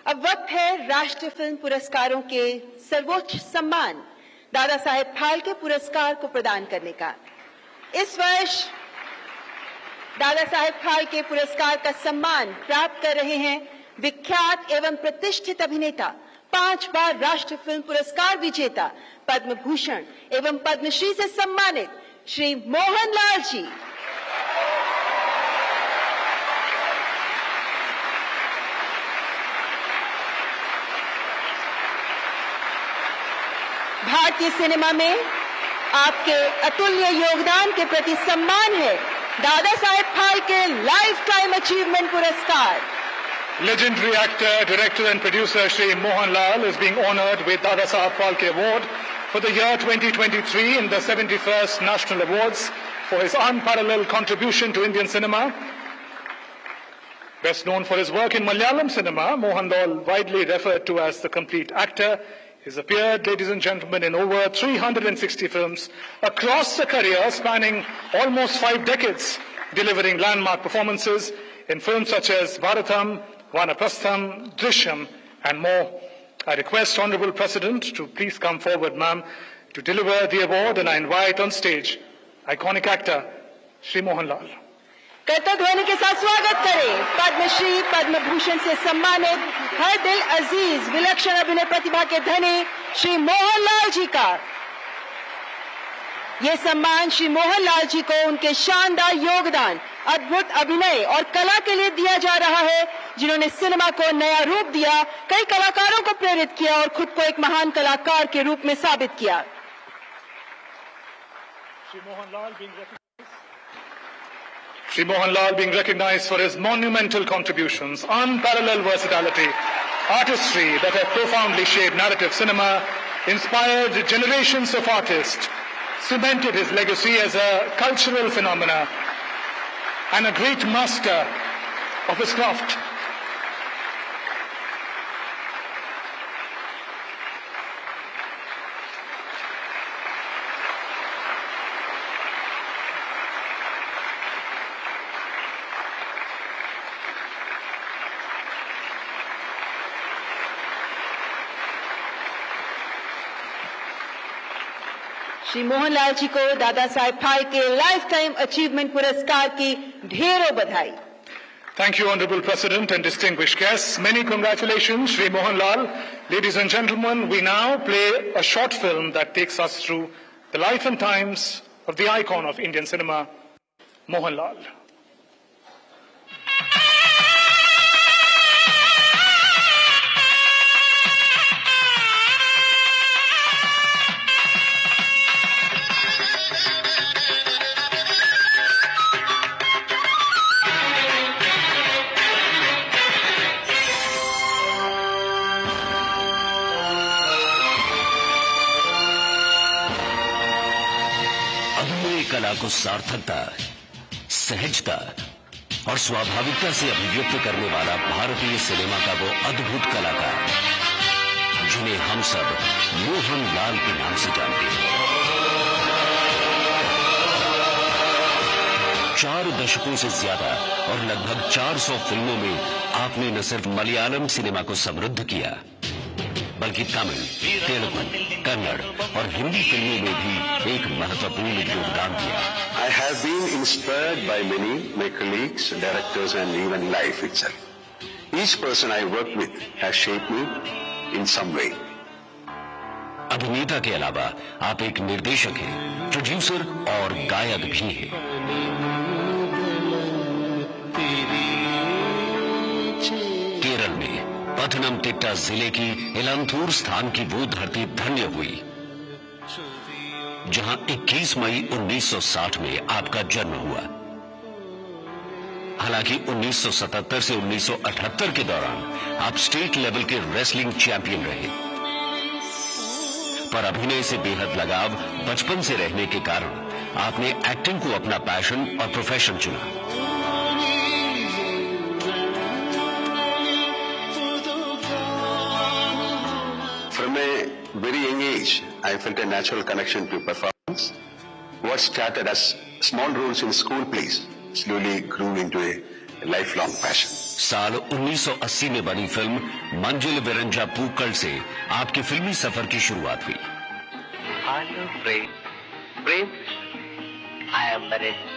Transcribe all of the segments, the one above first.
अब वक्त है राष्ट्रीय फिल्म पुरस्कारों के सर्वोच्च सम्मान दादा साहेब फाल्के पुरस्कार को प्रदान करने का। इस वर्ष दादा साहेब फाल्के पुरस्कार का सम्मान प्राप्त कर रहे हैं विख्यात एवं प्रतिष्ठित अभिनेता, 5 बार राष्ट्रीय फिल्म पुरस्कार विजेता, पद्म भूषण एवं पद्मश्री से सम्मानित श्री मोहनलाल जी। भारतीय सिनेमा में आपके अतुल्य योगदान के प्रति सम्मान है Dada Saheb Phalke life time achievement पुरस्कार। Legendary actor, director and producer Shri Mohan Lal is being honored with Dada Saheb Phalke Award for the year 2023 in the 71st National Awards for his unparalleled contribution to Indian cinema. Best known for his work in Malayalam cinema, Mohan Lal, widely referred to as the complete actor, has appeared, ladies and gentlemen, in over 360 films across a career spanning almost 5 decades, delivering landmark performances in films such as Bharatam, Vanaprastham, Drishyam, and more. I request Honorable President to please come forward, ma'am, to deliver the award, and I invite on stage iconic actor Shri Mohan Lal. करतल ध्वनि के साथ स्वागत करें पद्मश्री पद्म भूषण से सम्मानित हर दिल अजीज विलक्षण अभिनय प्रतिभा के धनी श्री मोहन लाल जी का। ये सम्मान श्री मोहन लाल जी को उनके शानदार योगदान, अद्भुत अभिनय और कला के लिए दिया जा रहा है, जिन्होंने सिनेमा को नया रूप दिया, कई कलाकारों को प्रेरित किया और खुद को एक महान कलाकार के रूप में साबित किया। Shri Mohan Lal being recognized for his monumental contributions, unparalleled versatility, artistry that have profoundly shaped narrative cinema, inspired generations of artists, cemented his legacy as a cultural phenomena, and a great master of his craft. Shri Mohanlal ji को Dada Saheb Phalke life time achievement पुरस्कार की ढेरों बधाई। Thank you, Honorable President and distinguished guests. Many congratulations, Shri Mohan Lal. Ladies and gentlemen, we now play a short film that takes us through the life and times of the icon of Indian cinema, Mohan Lal. कला को सार्थकता, सहजता और स्वाभाविकता से अभिव्यक्त करने वाला भारतीय सिनेमा का वो अद्भुत कलाकार जिन्हें हम सब मोहन लाल के नाम से जानते हैं। 4 दशकों से ज्यादा और लगभग 400 फिल्मों में आपने न सिर्फ मलयालम सिनेमा को समृद्ध किया, बल्कि तमिल, तेलुगु, कन्नड़ और हिंदी फिल्मों में भी एक महत्वपूर्ण योगदान दिया। I have been inspired by many, my colleagues, directors and even life itself. Each person I work with has shaped me in some way. अभिनेता के अलावा आप एक निर्देशक हैं, प्रोड्यूसर और गायक भी हैं। केरल में पथनमथिट्टा जिले की इलंथूर स्थान की वो धरती धन्य हुई जहां 21 मई 1960 में आपका जन्म हुआ। हालांकि 1977 से 1978 के दौरान आप स्टेट लेवल के रेसलिंग चैंपियन रहे, पर अभिनय से बेहद लगाव बचपन से रहने के कारण आपने एक्टिंग को अपना पैशन और प्रोफेशन चुना। From a very young age, I felt a natural connection to performance. What started as small roles in school plays slowly grew into a lifelong passion. साल 1980 में बनी फिल्म मंजिल विरंजा पूकल से आपके फिल्मी सफर की शुरुआत हुई।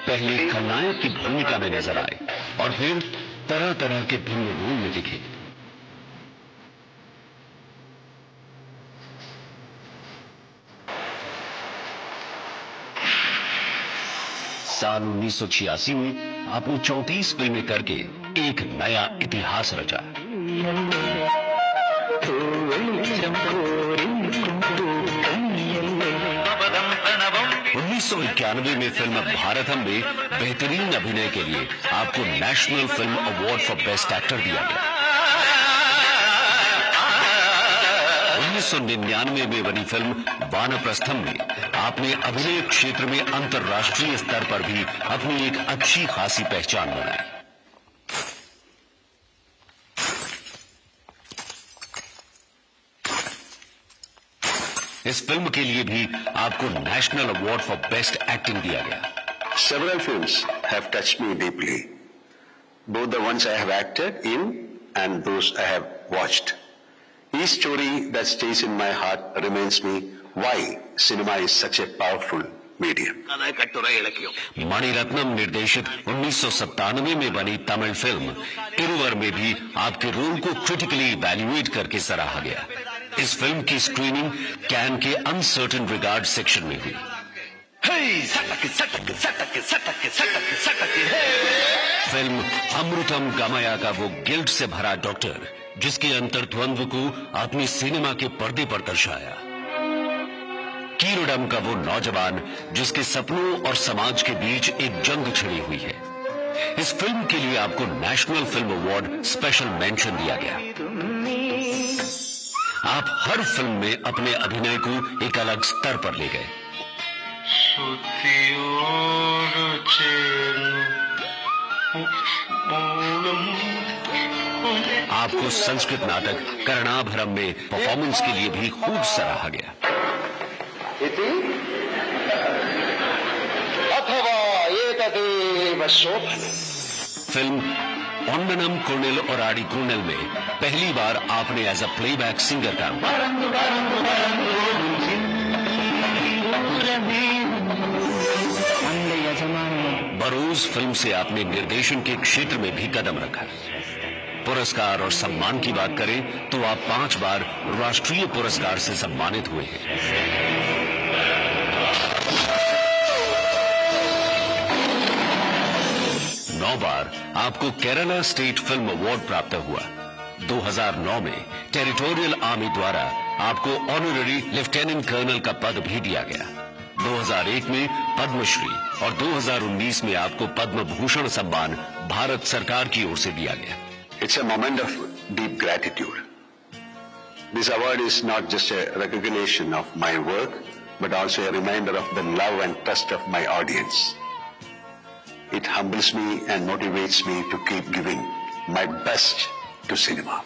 पहले खलनायक की भूमिका में नजर आए और फिर तरह तरह के भिन्न रोल में दिखे। साल 1986 में आपने 34 फिल्में करके एक नया इतिहास रचा। 1991 में फिल्म भारतम में बेहतरीन अभिनय के लिए आपको national film award for best actor दिया गया। 1999 में बनी फिल्म वानप्रस्थम में आपने अभिनय क्षेत्र में अंतर्राष्ट्रीय स्तर पर भी अपनी एक अच्छी खासी पहचान बनाई। इस फिल्म के लिए भी आपको national award for best acting दिया गया। Several films have touched me deeply, both the ones I have acted in and those I have watched. Each story that stays in my heart reminds me why cinema is such a powerful medium. Mani Ratnam निर्देशित 1997 में बनी Tamil film Iruvar में भी आपके role को critically evaluate करके सराहा गया। इस फिल्म की स्क्रीनिंग कैन के अनसर्टेन रिगार्ड सेक्शन में हुई। फिल्म अमृतम गमया का वो गिल्ट से भरा डॉक्टर जिसके अंतर्द्वंद्व को आपने सिनेमा के पर्दे पर दर्शाया। कीरोडम का वो नौजवान जिसके सपनों और समाज के बीच एक जंग छिड़ी हुई है। इस फिल्म के लिए आपको national film award special mention दिया गया। आप हर फिल्म में अपने अभिनय को एक अलग स्तर पर ले गए। आपको संस्कृत नाटक कर्णाभरम में परफॉर्मेंस के लिए भी खूब सराहा गया। फिल्म ओंडनम कुर्निल और आड़ी कुर्निल में पहली बार आपने एज अ प्लेबैक सिंगर काम किया। बरोज फिल्म से आपने निर्देशन के क्षेत्र में भी कदम रखा। पुरस्कार और सम्मान की बात करें तो आप 5 बार राष्ट्रीय पुरस्कार से सम्मानित हुए हैं। नौ बार आपको केरला स्टेट फिल्म अवार्ड प्राप्त हुआ। 2009 में टेरिटोरियल आर्मी द्वारा आपको ऑनररी लेफ्टिनेंट कर्नल का पद भी दिया गया। 2001 में पद्मश्री और 2019 में आपको पद्म भूषण सम्मान भारत सरकार की ओर से दिया गया। It's a moment of deep gratitude. This award is not just a recognition of my work, but also a reminder of the love and trust of my audience. It humbles me and motivates me to keep giving my best to cinema.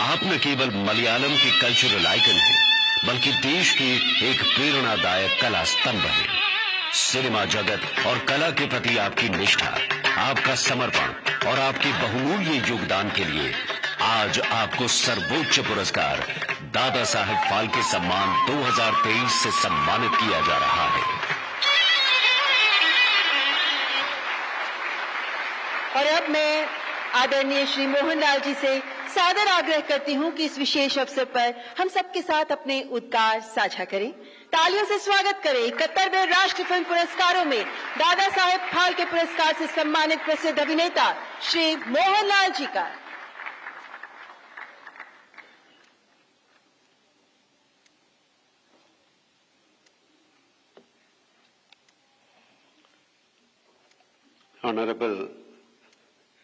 आप न केवल मलयालम के cultural icon हैं, बल्कि देश के एक प्रेरणादायक कला स्तंभ हैं। सिनेमा जगत और कला के प्रति आपकी निष्ठा, आपका समर्पण और आपके बहुमूल्य योगदान के लिए आज आपको सर्वोच्च पुरस्कार दादा साहेब फाल्के सम्मान 2023 से सम्मानित किया जा रहा है। और अब मैं आदरणीय श्री मोहनलाल जी से सादर आग्रह करती हूं कि इस विशेष अवसर पर हम सबके साथ अपने उद्गार साझा करें। तालियों से स्वागत करें 71वें राष्ट्रीय फिल्म पुरस्कारों में दादा साहेब फाल्के पुरस्कार से सम्मानित प्रसिद्ध अभिनेता श्री मोहनलाल जी का। Honorable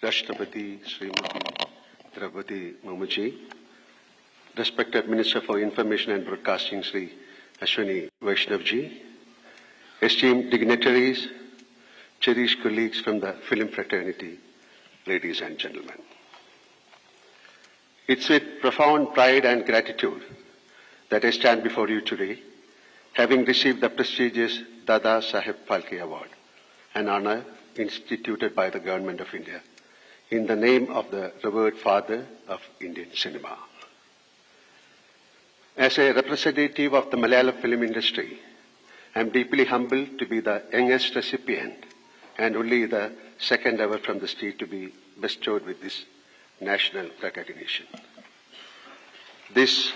Rashtrapati Srimati Draupadi Murmu, respected Minister for Information and Broadcasting Sri Ashwini Vaishnav ji, esteemed dignitaries, cherished colleagues from the film fraternity, ladies and gentlemen. It's with profound pride and gratitude that I stand before you today, having received the prestigious Dada Saheb Phalke Award, an honor instituted by the Government of India in the name of the revered father of Indian cinema. As a representative of the Malayalam film industry, I am deeply humbled to be the youngest recipient and only the second ever from the state to be bestowed with this national recognition. This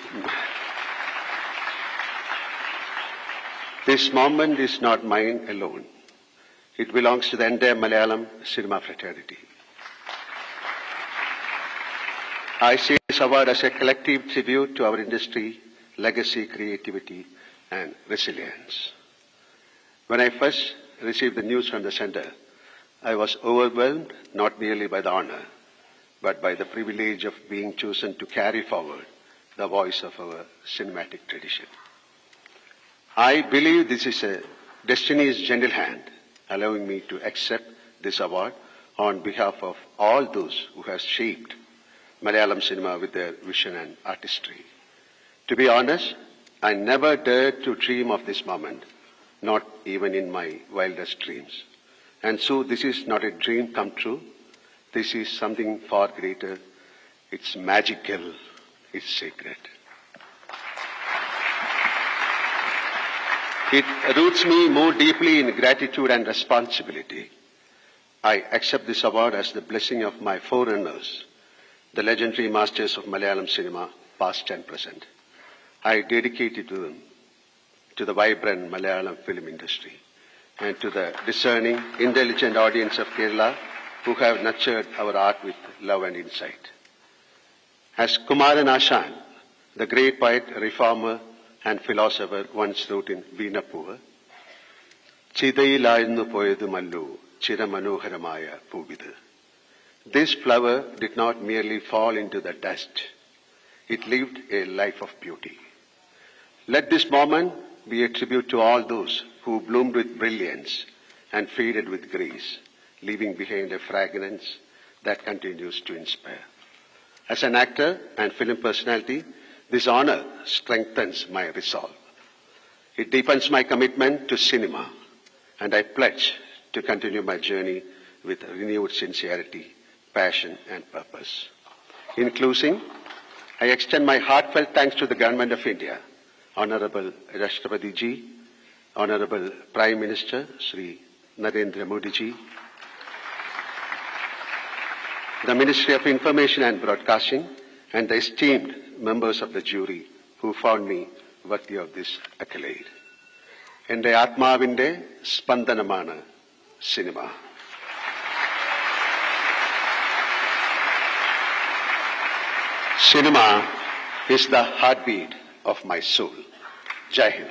moment is not mine alone. It belongs to the entire Malayalam cinema fraternity. I see this award as a collective tribute to our industry, legacy, creativity, and resilience. When I first received the news from the center, I was overwhelmed not merely by the honor, but by the privilege of being chosen to carry forward the voice of our cinematic tradition. I believe this is a destiny's gentle hand allowing me to accept this award on behalf of all those who have shaped Malayalam cinema with their vision and artistry. To be honest, I never dared to dream of this moment, not even in my wildest dreams. And so this is not a dream come true. This is something far greater. It's magical. It's sacred. It roots me more deeply in gratitude and responsibility. I accept this award as the blessing of my forerunners, the legendary masters of Malayalam cinema, past and present. I dedicate it to them, to the vibrant Malayalam film industry, and to the discerning, intelligent audience of Kerala who have nurtured our art with love and insight. As Kumaran Ashan, the great poet, reformer, and philosopher once wrote in Veerapur, Chidailaynu poyadu mallu chiramanoharamaya poovidu. This flower did not merely fall into the dust. It lived a life of beauty. Let this moment be a tribute to all those who bloomed with brilliance and faded with grace, leaving behind a fragrance that continues to inspire. As an actor and film personality, this honor strengthens my resolve. It deepens my commitment to cinema, and I pledge to continue my journey with renewed sincerity, passion, and purpose. In closing, I extend my heartfelt thanks to the Government of India, Honorable Rashtrapati Ji, Honorable Prime Minister Sri Narendra Modi Ji, the Ministry of Information and Broadcasting, and the esteemed members of the jury who found me worthy of this accolade. Ende Atmavinte Spandanamana cinema. Cinema is the heartbeat of my soul. Jai Hind.